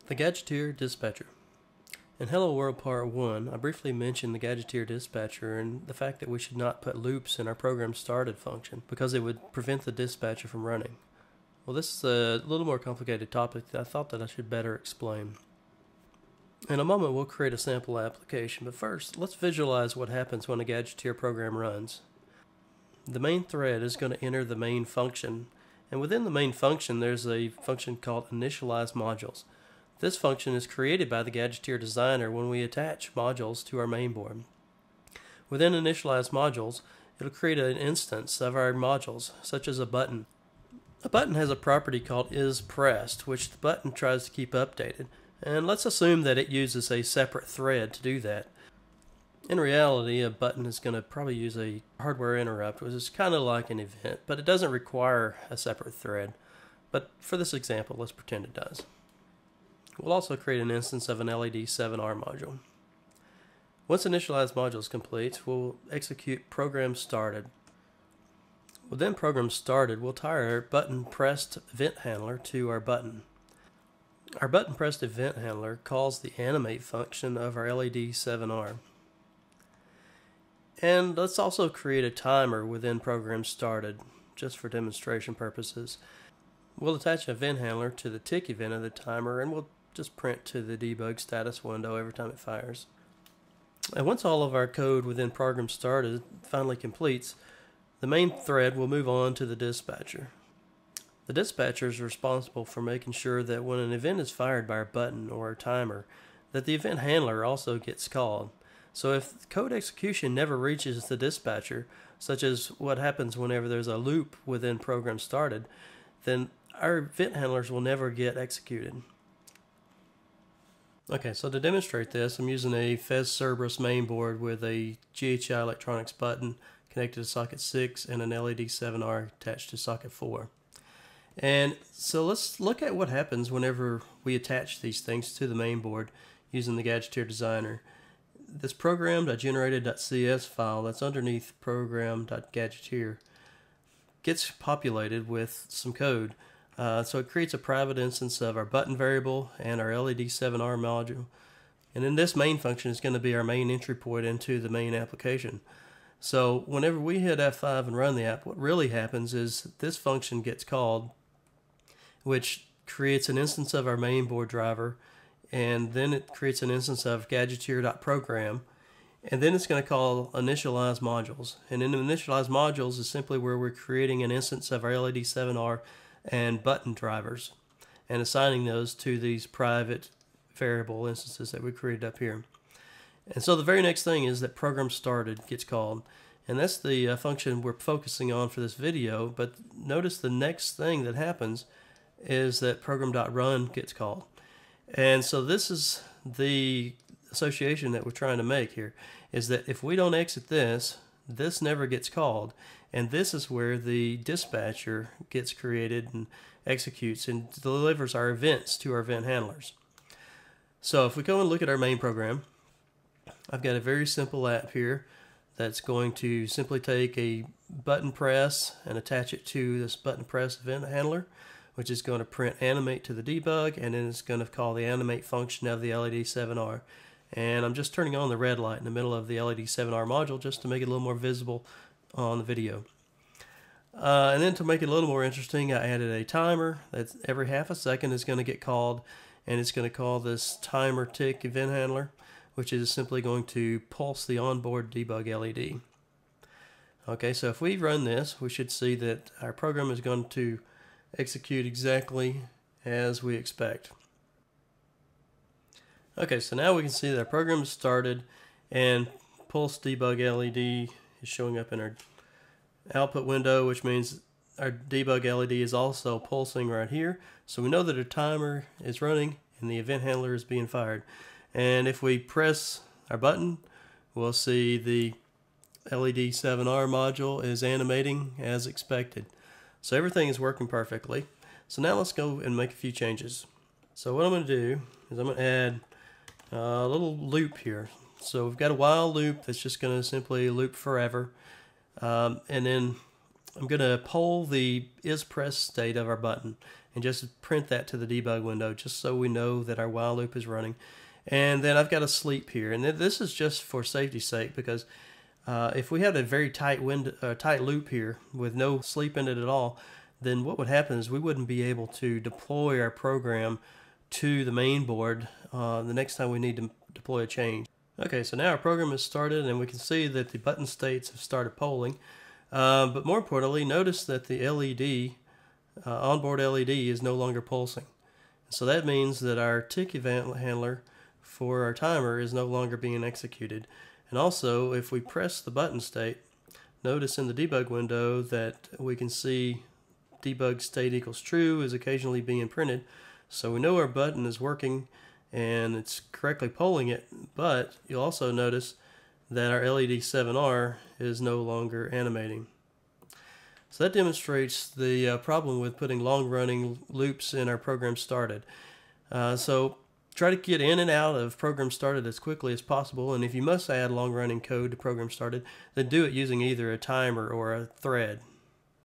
The Gadgeteer Dispatcher. In Hello World Part 1, I briefly mentioned the Gadgeteer Dispatcher and the fact that we should not put loops in our ProgramStarted function because it would prevent the dispatcher from running. Well, this is a little more complicated topic that I thought that I should better explain. In a moment, we'll create a sample application, but first, let's visualize what happens when a Gadgeteer program runs. The main thread is going to enter the main function, and within the main function, there's a function called initialize modules. This function is created by the Gadgeteer designer when we attach modules to our mainboard. Within initialize modules, it'll create an instance of our modules, such as a button. A button has a property called isPressed, which the button tries to keep updated. And let's assume that it uses a separate thread to do that. In reality, a button is going to probably use a hardware interrupt, which is kind of like an event, but it doesn't require a separate thread. But for this example, let's pretend it does. We'll also create an instance of an LED7R module. Once initialize module is complete, we'll execute ProgramStarted. Within ProgramStarted, we'll tie our button pressed event handler to our button. Our button pressed event handler calls the animate function of our LED7R. And let's also create a timer within ProgramStarted, just for demonstration purposes. We'll attach an event handler to the tick event of the timer, and we'll just print to the debug status window every time it fires. And once all of our code within ProgramStarted finally completes, the main thread will move on to the dispatcher. The dispatcher is responsible for making sure that when an event is fired by our button or our timer, that the event handler also gets called. So if code execution never reaches the dispatcher, such as what happens whenever there's a loop within ProgramStarted, then our event handlers will never get executed. Okay, so to demonstrate this, I'm using a Fez Cerberus mainboard with a GHI electronics button connected to socket 6 and an LED7R attached to socket 4. And so let's look at what happens whenever we attach these things to the mainboard using the Gadgeteer designer. This program.generated.cs file that's underneath program.gadgeteer gets populated with some code. So it creates a private instance of our button variable and our LED7R module. And then this main function is going to be our main entry point into the main application. So whenever we hit F5 and run the app, what really happens is this function gets called, which creates an instance of our mainboard driver, and then it creates an instance of gadgeteer.program, and then it's going to call initialize modules. And in the initialize modules is simply where we're creating an instance of our LED7R and button drivers and assigning those to these private variable instances that we created up here. And so the very next thing is that ProgramStarted gets called, and that's the function we're focusing on for this video. But notice the next thing that happens is that program.run gets called. And so this is the association that we're trying to make here, is that if we don't exit this, this never gets called, and this is where the dispatcher gets created and executes and delivers our events to our event handlers. So if we go and look at our main program, I've got a very simple app here that's going to simply take a button press and attach it to this button press event handler, which is going to print animate to the debug, and then it's going to call the animate function of the LED7R. And I'm just turning on the red light in the middle of the LED7R module just to make it a little more visible on the video. And then to make it a little more interesting, I added a timer that every half a second is going to get called, and it's going to call this timer tick event handler, which is simply going to pulse the onboard debug LED. Okay, so if we run this, we should see that our program is going to execute exactly as we expect. Okay, so now we can see that our program is started and pulse debug LED is showing up in our output window, which means our debug LED is also pulsing right here. So we know that a timer is running and the event handler is being fired. And if we press our button, we'll see the LED7R module is animating as expected. So everything is working perfectly. So now let's go and make a few changes. So what I'm going to do is I'm going to add a little loop here. So we've got a while loop that's just going to simply loop forever. And then I'm going to poll the isPressed state of our button. and just print that to the debug window just so we know that our while loop is running. And then I've got a sleep here, and this is just for safety's sake, because if we had a very tight loop here with no sleep in it at all, then what would happen is we wouldn't be able to deploy our program to the main board the next time we need to deploy a change. Okay, so now our program is started, and we can see that the button states have started polling. But more importantly, notice that the LED, onboard LED, is no longer pulsing. So that means that our tick event handler for our timer is no longer being executed. And also, if we press the button state, notice in the debug window that we can see debug state equals true is occasionally being printed. So we know our button is working and it's correctly polling it, but you'll also notice that our LED 7R is no longer animating. So that demonstrates the problem with putting long-running loops in our program started. So try to get in and out of program started as quickly as possible, and if you must add long-running code to program started, then do it using either a timer or a thread.